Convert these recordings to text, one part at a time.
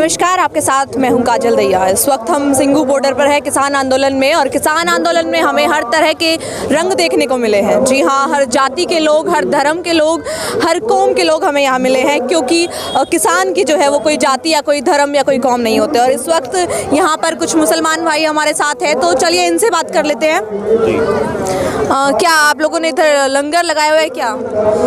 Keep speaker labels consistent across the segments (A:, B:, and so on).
A: नमस्कार, आपके साथ मैं हूं काजल दैया। इस वक्त हम सिंघू बॉर्डर पर है किसान आंदोलन में, और किसान आंदोलन में हमें हर तरह के रंग देखने को मिले हैं। जी हाँ, हर जाति के लोग, हर धर्म के लोग, हर कौम के लोग हमें यहाँ मिले हैं, क्योंकि किसान की जो है वो कोई जाति या कोई धर्म या कोई कौम नहीं होते। और इस वक्त यहाँ पर कुछ मुसलमान भाई हमारे साथ हैं, तो चलिए इनसे बात कर लेते हैं। क्या आप लोगों ने इधर लंगर लगाया हुआ है क्या?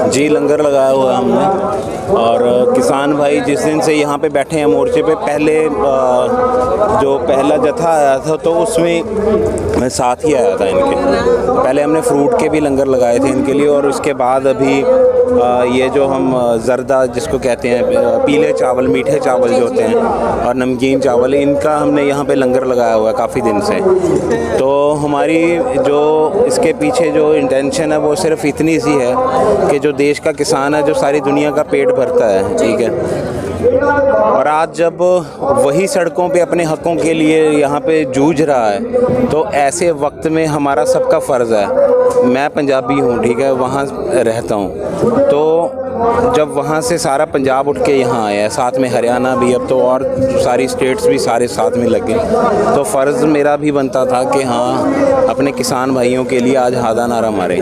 B: जी, लंगर लगाया हुआ है हमने। और किसान भाई जिस दिन से यहाँ पे बैठे हैं मोर्चे पे, पहले जो पहला जत्था आया था तो उसमें मैं साथ ही आया था इनके। पहले हमने फ्रूट के भी लंगर लगाए थे इनके लिए, और उसके बाद अभी ये जो हम जर्दा जिसको कहते हैं, पीले चावल, मीठे चावल जो होते हैं, और नमकीन चावल, इनका हमने यहाँ पे लंगर लगाया हुआ है काफ़ी दिन से। तो हमारी जो इसके पीछे जो इंटेंशन है वो सिर्फ इतनी सी है कि जो देश का किसान है, जो सारी दुनिया का पेट भरता है, ठीक है, और आज जब वही सड़कों पे अपने हकों के लिए यहाँ पे जूझ रहा है, तो ऐसे वक्त में हमारा सबका फ़र्ज़ है। मैं पंजाबी हूँ, ठीक है, वहाँ रहता हूँ, तो जब वहाँ से सारा पंजाब उठ के यहाँ आया है, साथ में हरियाणा भी, अब तो और सारी स्टेट्स भी सारे साथ में लगे, तो फ़र्ज़ मेरा भी बनता था कि हाँ, अपने किसान भाइयों के लिए आज हादा नारा मारें।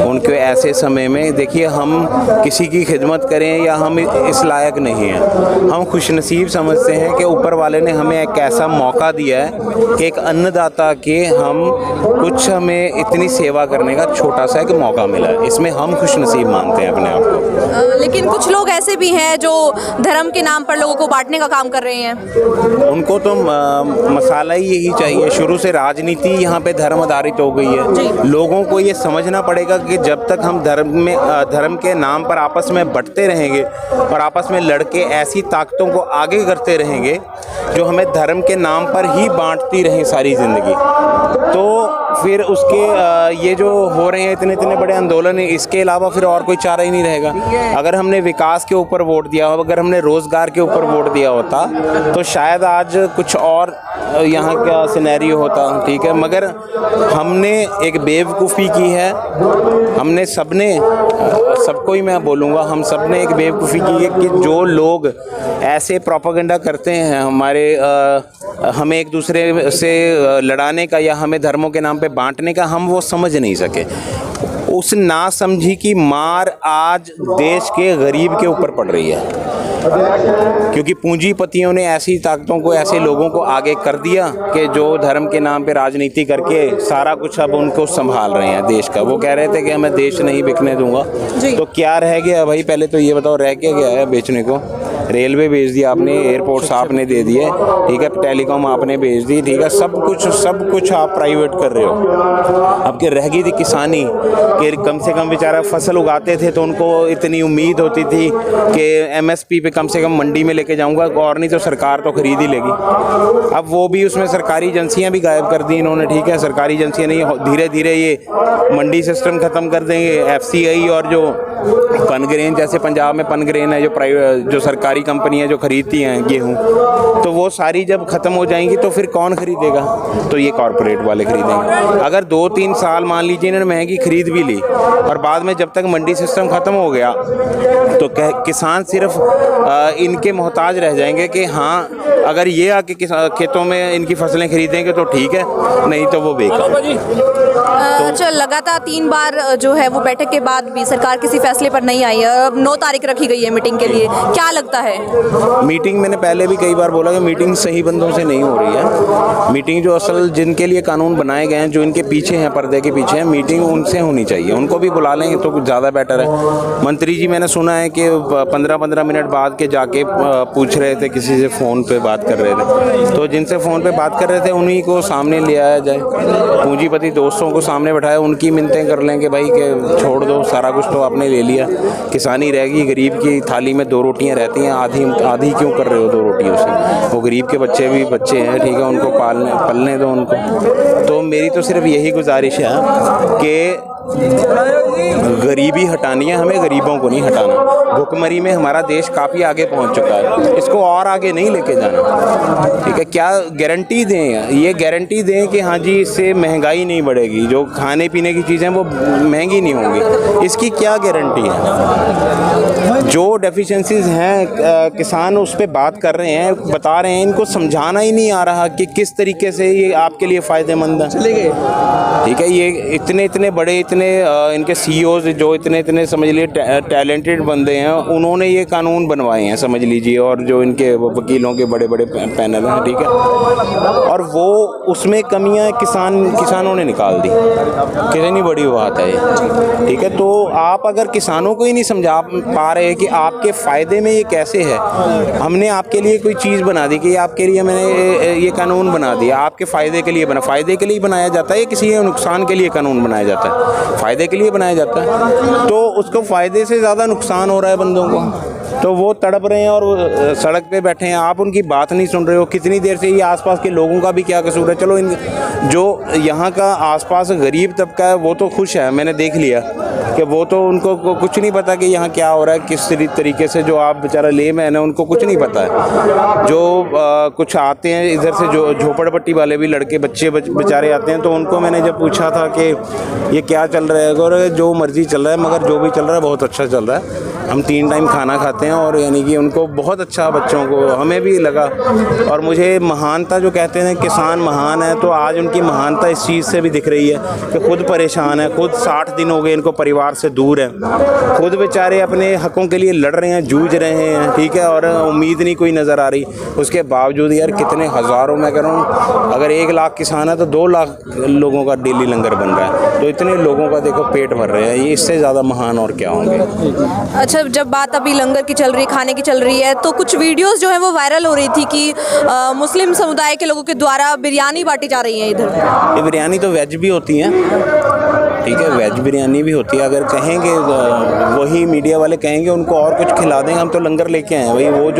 B: उनके ऐसे समय में देखिए, हम किसी की खिदमत करें या हम इस लायक नहीं हैं, हम खुशनसीब समझते हैं कि ऊपर वाले ने हमें एक ऐसा मौका दिया है कि एक अन्नदाता के हम कुछ, हमें इतनी सेवा करने का छोटा सा एक मौका मिला है, इसमें हम खुशनसीब मानते हैं अपने आप को।
A: लेकिन कुछ लोग ऐसे भी हैं जो धर्म के नाम पर लोगों को बांटने का काम कर रहे हैं।
B: उनको तो मसाला ही यही चाहिए। शुरू से राजनीति यहाँ पे धर्म आधारित हो गई है। लोगों को ये समझना पड़ेगा कि जब तक हम धर्म के नाम पर आपस में बंटते रहेंगे और आपस में लड़के ऐसी ताकतों को आगे करते रहेंगे जो हमें धर्म के नाम पर ही बांटती रहें सारी ज़िंदगी, तो फिर उसके ये जो हो रहे हैं इतने बड़े आंदोलन, इसके अलावा फिर और कोई चारा ही नहीं रहेगा। अगर हमने विकास के ऊपर वोट दिया हो, अगर हमने रोज़गार के ऊपर वोट दिया होता, तो शायद आज कुछ और यहाँ का सिनेरियो होता, ठीक है, मगर हमने एक बेवकूफ़ी की है। हमने सबको ही मैं बोलूँगा, हम सब ने एक बेवकूफ़ी की है कि जो लोग ऐसे प्रोपेगेंडा करते हैं हमें एक दूसरे से लड़ाने का या हमें धर्मों के नाम पे बांटने का, हम वो समझ नहीं सके। उस नासमझी की मार आज देश के गरीब के ऊपर पड़ रही है, क्योंकि पूंजीपतियों ने ऐसी ताकतों को, ऐसे लोगों को आगे कर दिया कि जो धर्म के नाम पे राजनीति करके सारा कुछ अब उनको संभाल रहे हैं देश का। वो कह रहे थे कि मैं देश नहीं बिकने दूंगा, तो क्या रह गया भाई? पहले तो ये बताओ, रह क्या गया है बेचने को? रेलवे भेज दिया आपने, एयरपोर्ट्स आपने दे दिए, ठीक है, टेलीकॉम आपने भेज दी, ठीक है, सब कुछ आप प्राइवेट कर रहे हो। अब के रह गई थी किसानी कि कम से कम बेचारा फसल उगाते थे तो उनको इतनी उम्मीद होती थी कि एमएसपी पे कम से कम मंडी में लेके जाऊंगा, और नहीं तो सरकार तो खरीद ही लेगी। अब वो भी, उसमें सरकारी एजेंसियां भी गायब कर दी इन्होंने, ठीक है, सरकारी एजेंसियां नहीं, धीरे धीरे ये मंडी सिस्टम ख़त्म कर देंगे। एफसीआई और जो पनग्रेन, जैसे पंजाब में पनग्रेन है, जो सरकारी कंपनी है जो खरीदती हैं गेहूँ, तो वो सारी जब ख़त्म हो जाएंगी तो फिर कौन खरीदेगा? तो ये कॉरपोरेट वाले खरीदेंगे। अगर 2-3 साल मान लीजिए इन्होंने महंगी खरीद भी ली, और बाद में जब तक मंडी सिस्टम ख़त्म हो गया तो किसान सिर्फ इनके मोहताज रह जाएंगे कि हाँ, अगर ये आके खेतों में इनकी फसलें खरीदेंगे तो ठीक है, नहीं तो वो बेकार।
A: अच्छा, लगातार 3 बार जो है वो बैठक के बाद भी सरकार किसी फैसले पर नहीं आई है। अब 9 तारीख रखी गई है मीटिंग के लिए, क्या लगता है?
B: मीटिंग, मैंने पहले भी कई बार बोला कि मीटिंग सही बंदों से नहीं हो रही है। मीटिंग जो असल जिनके लिए कानून बनाए गए हैं, जो इनके पीछे हैं, पर्दे के पीछे हैं, मीटिंग उनसे होनी चाहिए। उनको भी बुला लेंगे तो कुछ ज़्यादा बेटर है। मंत्री जी, मैंने सुना है कि 15-15 मिनट बाद के जाके पूछ रहे थे, किसी से फ़ोन पे बात कर रहे थे, तो जिनसे फ़ोन पे बात कर रहे थे उन्हीं को सामने ले आया जाए। पूंजीपति दोस्तों को सामने बैठाया, उनकी मिन्नतें कर लेंगे भाई कि छोड़ दो, सारा कुछ तो आपने ले लिया, किसानी रहेगी, गरीब की थाली में 2 रोटियां रहती हैं, आधी क्यों कर रहे हो 2 रोटियों से? वो गरीब के बच्चे भी बच्चे हैं, ठीक है, उनको पलने दो उनको। तो मेरी तो सिर्फ यही गुजारिश है कि गरीबी हटानी है हमें, गरीबों को नहीं हटाना। भुखमरी में हमारा देश काफ़ी आगे पहुंच चुका है, इसको और आगे नहीं लेके जाना। ठीक है, क्या गारंटी दें, ये गारंटी दें कि हाँ जी इससे महंगाई नहीं बढ़ेगी, जो खाने पीने की चीज़ें वो महंगी नहीं होंगी, इसकी क्या गारंटी है? जो डेफिशिएंसीज हैं किसान उस पर बात कर रहे हैं, बता रहे हैं, इनको समझाना ही नहीं आ रहा कि किस तरीके से ये आपके लिए फ़ायदेमंद है। चले गए, ठीक है, ये इतने बड़े, इतने इनके सीईओज जो इतने समझ लीजिए टैलेंटेड बंदे हैं, उन्होंने ये कानून बनवाए हैं समझ लीजिए, और जो इनके वकीलों के बड़े पैनल हैं, ठीक है, और वो उसमें कमियां किसानों ने निकाल दी। कितनी बड़ी बात है ये, ठीक है। तो आप अगर किसानों को ही नहीं समझा पा रहे कि आपके फ़ायदे में ये कैसे है, हमने आपके लिए कोई चीज़ बना दी कि आपके लिए मैंने ये कानून बना दिया, आपके फ़ायदे के लिए फ़ायदे के लिए बनाया जाता है, किसी नुकसान के लिए कानून बनाया जाता है? फ़ायदे के लिए बनाया जाता है, तो उसको फ़ायदे से ज़्यादा नुकसान हो रहा है बंदों को, तो वो तड़प रहे हैं और वो सड़क पे बैठे हैं, आप उनकी बात नहीं सुन रहे हो। कितनी देर से ये आसपास के लोगों का भी क्या कसूर है? चलो जो यहाँ का आसपास गरीब तबका है वो तो खुश है, मैंने देख लिया कि वो तो उनको कुछ नहीं पता कि यहाँ क्या हो रहा है, किस तरीके से, जो आप बेचारा लेमैन है उनको कुछ नहीं पता है। जो कुछ आते हैं इधर से, जो झोपड़पट्टी वाले भी लड़के बच्चे बेचारे आते हैं, तो उनको मैंने जब पूछा था कि ये क्या चल रहा है, और जो मर्ज़ी चल रहा है, मगर जो भी चल रहा है बहुत अच्छा चल रहा है, हम 3 टाइम खाना खाते हैं, और यानी कि उनको बहुत अच्छा, बच्चों को, हमें भी लगा। और मुझे महानता जो कहते हैं किसान महान है, तो आज उनकी महानता इस चीज़ से भी दिख रही है कि खुद परेशान है, खुद 60 दिन हो गए इनको परिवार से दूर है, खुद बेचारे अपने हकों के लिए लड़ रहे हैं, जूझ रहे हैं, ठीक है, और उम्मीद नहीं कोई नज़र आ रही। उसके बावजूद यार कितने हज़ारों, मैं कह रहा हूँ अगर 1 लाख किसान है तो 2 लाख लोगों का डेली लंगर बन रहा है, तो इतने लोगों का देखो पेट भर रहे हैं, ये इससे ज़्यादा महान और क्या होंगे।
A: अच्छा, जब बात अभी लंगर की चल रही है, खाने की चल रही है, तो कुछ वीडियोस जो है वो वायरल हो रही थी कि मुस्लिम समुदाय के लोगों के द्वारा बिरयानी बांटी जा रही है इधर।
B: ये बिरयानी तो वेज भी होती है, ठीक है, वेज बिरयानी भी होती है। अगर कहेंगे वही मीडिया वाले कहेंगे उनको और कुछ खिला देंगे, हम तो लंगर लेके आए हैं भाई, वो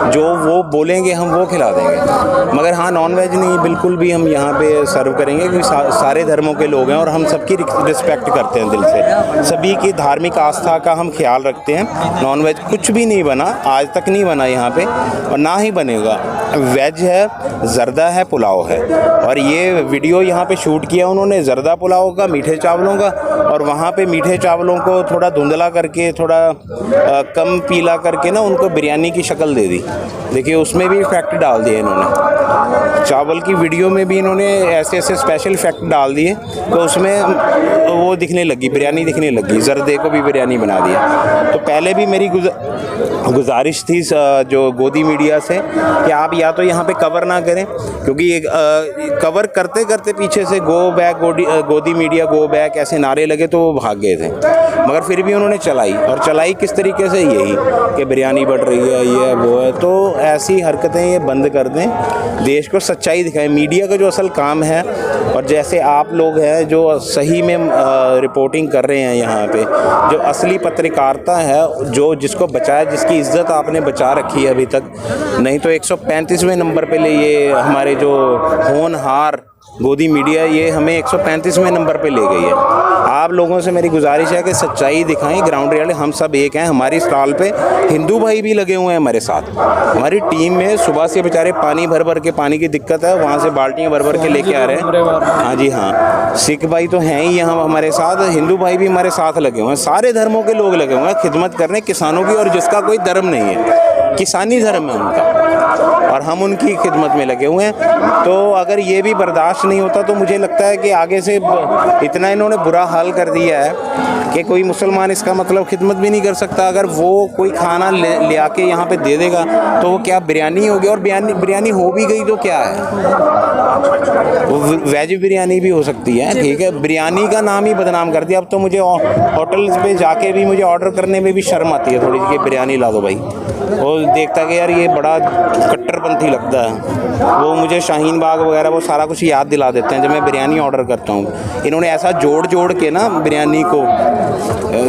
B: जो वो बोलेंगे हम वो खिला देंगे, मगर हाँ नॉन वेज नहीं बिल्कुल भी हम यहाँ पे सर्व करेंगे, क्योंकि सारे धर्मों के लोग हैं और हम सबकी रिस्पेक्ट करते हैं दिल से, सभी की धार्मिक आस्था का हम ख्याल रखते हैं। नॉन वेज कुछ भी नहीं बना, आज तक नहीं बना यहाँ पे, और ना ही बनेगा। वेज है, जर्दा है, पुलाव है, और ये वीडियो यहाँ पे शूट किया उन्होंने जर्दा पुलाव का, मीठे चावलों का, और वहाँ पे मीठे चावलों को थोड़ा धुंधला करके, थोड़ा कम पीला करके ना उनको बिरयानी की शक्ल दे दी। देखिए उसमें भी इफेक्ट डाल दिए इन्होंने, चावल की वीडियो में भी इन्होंने ऐसे स्पेशल इफेक्ट डाल दिए, तो उसमें वो दिखने लगी, बिरयानी दिखने लगी, जर्दे को भी बिरयानी बना दिया। तो पहले भी मेरी गुजारिश थी जो गोदी मीडिया से कि आप या तो यहाँ पे कवर ना करें, क्योंकि ये कवर करते करते पीछे से गो बैक, गोदी मीडिया गो बैक ऐसे नारे लगे तो वो भाग गए थे, मगर फिर भी उन्होंने चलाई, और चलाई किस तरीके से, यही कि बिरयानी बढ़ रही है, ये वो है। तो ऐसी हरकतें ये बंद कर दें, देश को सच्चाई दिखाएं। मीडिया का जो असल काम है, और जैसे आप लोग हैं जो सही में रिपोर्टिंग कर रहे हैं यहाँ पे, जो असली पत्रकारिता है, जो जिसको बचाया, जिसकी इज्जत आपने बचा रखी है अभी तक, नहीं तो 135वें नंबर पे ले ये हमारे जो होनहार गोदी मीडिया, ये हमें 135वें नंबर पे ले गई है। आप लोगों से मेरी गुजारिश है कि सच्चाई दिखाएं, ग्राउंड रियलिटी, हम सब एक हैं। हमारी स्टॉल पे हिंदू भाई भी लगे हुए हैं हमारे साथ, हमारी टीम में सुबह से बेचारे पानी भर के, पानी की दिक्कत है, वहाँ से बाल्टियाँ भर के लेके आ रहे हैं। हाँ जी हाँ, सिख भाई तो हैं ही यहाँ हमारे साथ, हिंदू भाई भी हमारे साथ लगे हुए हैं, सारे धर्मों के लोग लगे हुए हैं खिदमत करने किसानों की, और जिसका कोई धर्म नहीं है, किसानी धर्म है उनका, और हम उनकी खिदमत में लगे हुए हैं। तो अगर ये भी बर्दाश्त नहीं होता तो मुझे लगता है कि आगे से इतना इन्होंने बुरा हाल कर दिया है कि कोई मुसलमान इसका मतलब खिदमत भी नहीं कर सकता। अगर वो कोई खाना ले आके यहाँ पे दे देगा तो वो क्या बिरयानी होगी, और बिरयानी हो भी गई तो क्या है, वो वेज बिरयानी भी हो सकती है, ठीक है, बिरयानी का नाम ही बदनाम कर दिया। अब तो मुझे होटल्स पे जाके भी मुझे ऑर्डर करने में भी शर्म आती है थोड़ी सी कि बिरयानी ला दो भाई, वो देखता कि यार ये बड़ा कट्टरपंथी लगता है। वो मुझे शाहीन बाग वगैरह वो सारा कुछ याद दिला देते हैं जब मैं बिरयानी ऑर्डर करता हूँ। इन्होंने ऐसा जोड़ के ना बिरयानी को,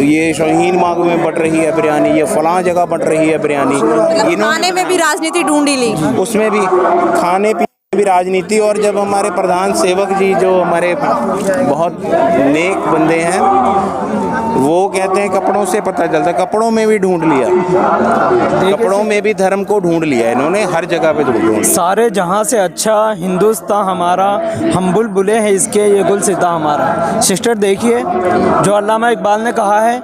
B: ये शाहीन बाग में बट रही है बिरयानी, ये फलां जगह बट रही है बिरयानी,
A: खाने में भी राजनीति ढूंढी ली,
B: उसमें भी खाने भी राजनीति, और जब हमारे प्रधान सेवक जी जो हमारे बहुत नेक बंदे हैं वो कहते हैं कपड़ों से पता चलता, कपड़ों में भी ढूंढ लिया, कपड़ों में भी धर्म को ढूंढ लिया इन्होंने, हर जगह पे ढूंढ लिया।
C: सारे जहां से अच्छा हिंदुस्तान हमारा, हम बुलबुलें हैं इसके, ये गुलसिता हमारा। सिस्टर देखिए, जो अल्लामा इकबाल ने कहा है,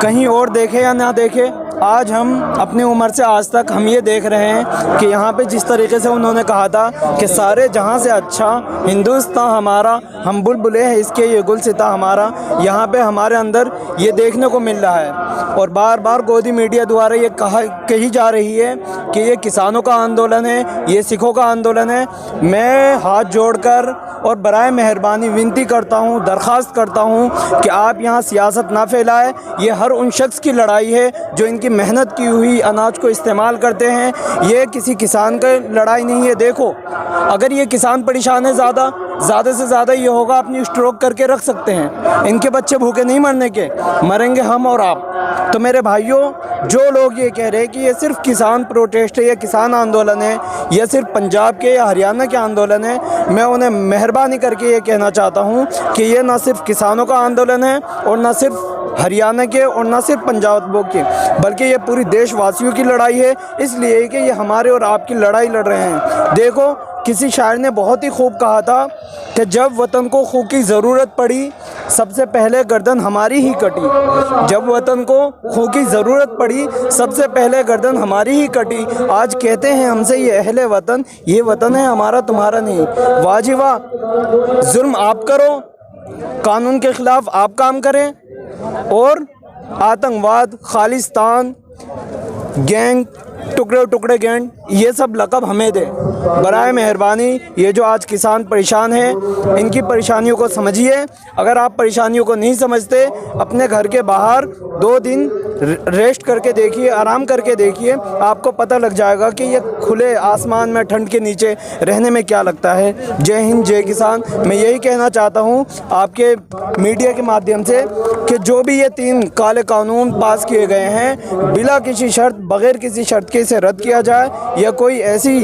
C: कहीं और देखे या ना देखे, आज हम अपनी उम्र से आज तक हम ये देख रहे हैं कि यहाँ पे जिस तरीके से उन्होंने कहा था कि सारे जहाँ से अच्छा हिंदुस्तान हमारा, हम बुलबुलें हैं इसके, ये गुलसिता हमारा, यहाँ पे हमारे अंदर ये देखने को मिल रहा है। और बार बार गोदी मीडिया द्वारा ये कही जा रही है कि ये किसानों का आंदोलन है, ये सिखों का आंदोलन है। मैं हाथ जोड़कर और बराए मेहरबानी विनती करता हूँ, दरख्वास्त करता हूँ कि आप यहाँ सियासत ना फैलाएं। ये हर उन शख्स की लड़ाई है जो इनकी मेहनत की हुई अनाज को इस्तेमाल करते हैं। ये किसी किसान की लड़ाई नहीं है। देखो, अगर ये किसान परेशान है ज़्यादा से ज़्यादा ये होगा अपनी स्ट्रोक करके रख सकते हैं। इनके बच्चे भूखे नहीं मरने के, मरेंगे हम और आप। तो मेरे भाइयों, जो लोग ये कह रहे हैं कि ये सिर्फ किसान प्रोटेस्ट है, ये किसान आंदोलन है, ये सिर्फ पंजाब के या हरियाणा के आंदोलन है, मैं उन्हें मेहरबानी करके ये कहना चाहता हूँ कि ये ना सिर्फ किसानों का आंदोलन है और ना सिर्फ हरियाणा के और ना सिर्फ पंजाब के, बल्कि ये पूरी देशवासियों की लड़ाई है। इसलिए कि ये हमारे और आपकी लड़ाई लड़ रहे हैं। देखो, किसी शायर ने बहुत ही खूब कहा था कि जब वतन को खून की ज़रूरत पड़ी, सबसे पहले गर्दन हमारी ही कटी। जब वतन को खून की ज़रूरत पड़ी, सबसे पहले गर्दन हमारी ही कटी। आज कहते हैं हमसे ये अहले वतन, ये वतन है हमारा तुम्हारा नहीं। वाह जी वाह, जुल्म आप करो, कानून के ख़िलाफ़ आप काम करें, और आतंकवाद, खालिस्तान, गैंग, टुकड़े टुकड़े गैंग, ये सब लक़ब हमें दे। बराए मेहरबानी, ये जो आज किसान परेशान हैं, इनकी परेशानियों को समझिए। अगर आप परेशानियों को नहीं समझते, अपने घर के बाहर 2 दिन रेस्ट करके देखिए, आराम करके देखिए, आपको पता लग जाएगा कि ये खुले आसमान में ठंड के नीचे रहने में क्या लगता है। जय हिंद, जय किसान। मैं यही कहना चाहता हूँ आपके मीडिया के माध्यम से कि जो भी ये 3 काले कानून पास किए गए हैं, बिला किसी शर्त, बग़ैर किसी शर्त के इसे रद्द किया जाए, या कोई ऐसी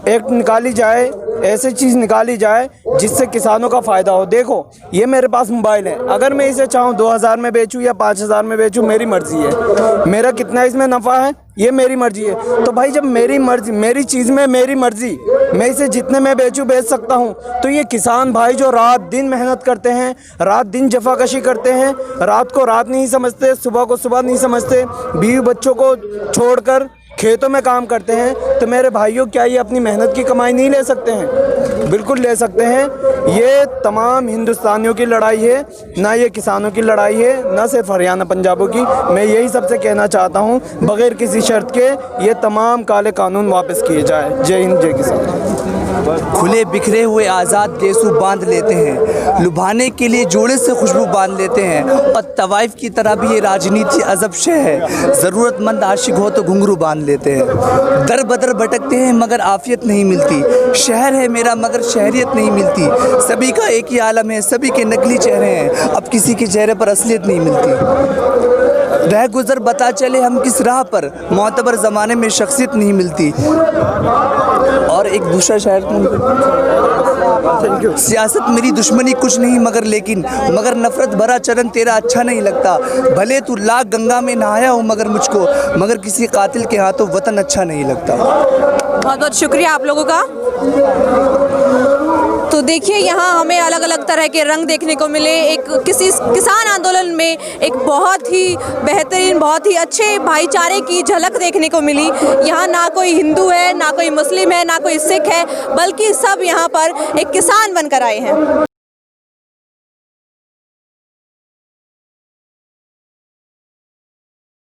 C: एक्ट निकाली जाए, ऐसी चीज़ निकाली जाए जिससे किसानों का फ़ायदा हो। देखो, ये मेरे पास मोबाइल है, अगर मैं इसे चाहूँ 2000 में बेचूँ या 5000 में बेचूँ, मेरी मर्ज़ी है। मेरा कितना इसमें नफ़ा है, ये मेरी मर्ज़ी है। तो भाई, जब मेरी मर्ज़ी, मेरी चीज़ में मेरी मर्ज़ी, मैं इसे जितने में बेचूँ बेच सकता हूँ। तो ये किसान भाई जो रात दिन मेहनत करते हैं, रात दिन जफाकशी करते हैं, रात को रात नहीं समझते, सुबह को सुबह नहीं समझते, बीवी बच्चों को छोड़कर खेतों में काम करते हैं, तो मेरे भाइयों, क्या ये अपनी मेहनत की कमाई नहीं ले सकते हैं? बिल्कुल ले सकते हैं। ये तमाम हिंदुस्तानियों की लड़ाई है, ना ये किसानों की लड़ाई है, ना सिर्फ हरियाणा पंजाबों की। मैं यही सबसे कहना चाहता हूँ, बग़ैर किसी शर्त के ये तमाम काले कानून वापस किए जाए। जय हिंद, जय किसान।
D: खुले बिखरे हुए आज़ाद गेसू बांध लेते हैं, लुभाने के लिए जोड़े से खुशबू बांध लेते हैं, और तवाइफ की तरह भी ये राजनीति अजब शय है। ज़रूरतमंद आशिक हो तो घुंघरू बांध लेते हैं। दर बदर भटकते हैं मगर आफियत नहीं मिलती। शहर है मेरा मगर शहरियत नहीं मिलती। सभी का एक ही आलम है, सभी के नकली चेहरे हैं, अब किसी के चेहरे पर असलियत नहीं मिलती। रह गुज़र बता चले हम किस राह पर, मोतबर ज़माने में शख्सियत नहीं मिलती। और एक दूसरा शायर, सियासत मेरी दुश्मनी कुछ नहीं मगर नफ़रत भरा चरण तेरा अच्छा नहीं लगता। भले तू लाख गंगा में नहाया हो मगर किसी कातिल के हाथों वतन अच्छा नहीं लगता।
A: बहुत बहुत शुक्रिया आप लोगों का। तो देखिए, यहाँ हमें अलग अलग तरह के रंग देखने को मिले। एक किसी किसान आंदोलन में एक बहुत ही बेहतरीन, बहुत ही अच्छे भाईचारे की झलक देखने को मिली। यहाँ ना कोई हिंदू है, ना कोई मुस्लिम है, ना कोई सिख है, बल्कि सब यहाँ पर एक किसान बनकर आए हैं।